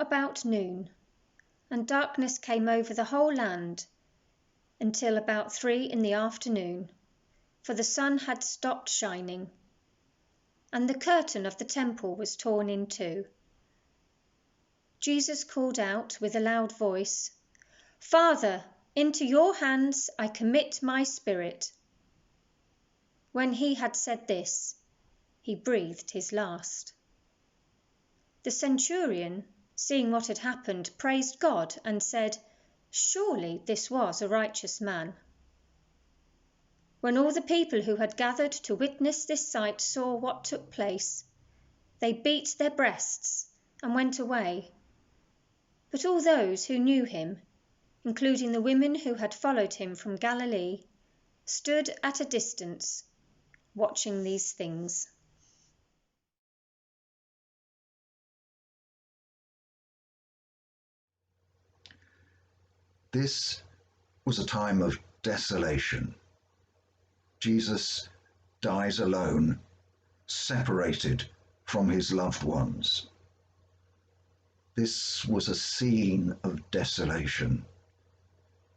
about noon, and darkness came over the whole land until about 3 in the afternoon, for the sun had stopped shining, and the curtain of the temple was torn in two. Jesus called out with a loud voice, "Father, into your hands I commit my spirit." When he had said this, he breathed his last. The centurion, seeing what had happened, praised God and said, "Surely this was a righteous man." When all the people who had gathered to witness this sight saw what took place, they beat their breasts and went away. But all those who knew him, including the women who had followed him from Galilee, stood at a distance, watching these things. This was a time of desolation. Jesus dies alone, separated from his loved ones. This was a scene of desolation.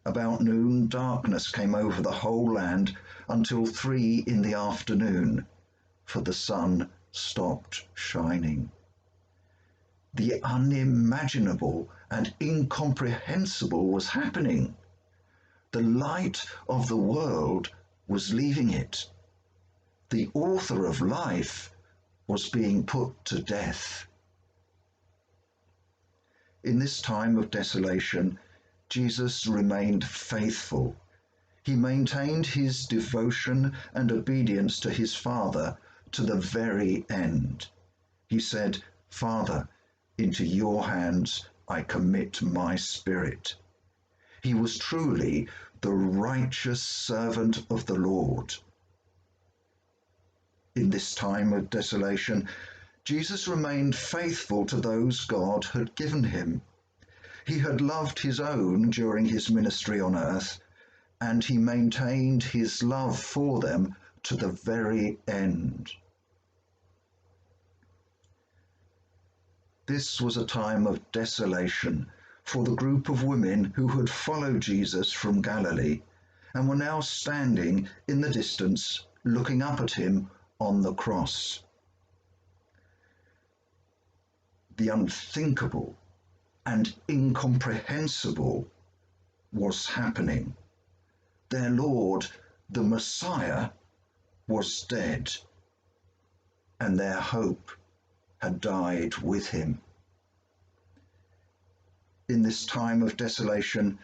About noon, darkness came over the whole land until 3 in the afternoon, for the sun stopped shining. The unimaginable and incomprehensible was happening. The light of the world was leaving it. The author of life was being put to death. In this time of desolation, Jesus remained faithful. He maintained his devotion and obedience to his Father to the very end. He said, "Father, into your hands I commit my spirit." He was truly the righteous servant of the Lord. In this time of desolation, Jesus remained faithful to those God had given him. He had loved his own during his ministry on earth, and he maintained his love for them to the very end. This was a time of desolation for the group of women who had followed Jesus from Galilee and were now standing in the distance looking up at him on the cross. The unthinkable and incomprehensible was happening. Their Lord, the Messiah, was dead, and their hope had died with him. In this time of desolation,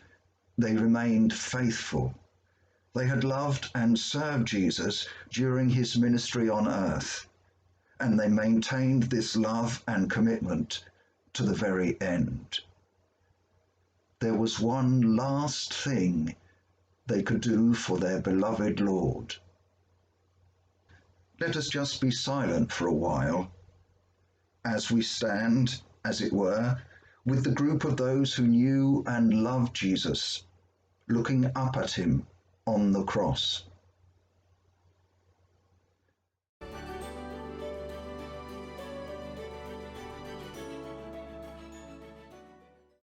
they remained faithful. They had loved and served Jesus during his ministry on earth, and they maintained this love and commitment to the very end. There was one last thing they could do for their beloved Lord. Let us just be silent for a while as we stand, as it were, with the group of those who knew and loved Jesus, looking up at him on the cross.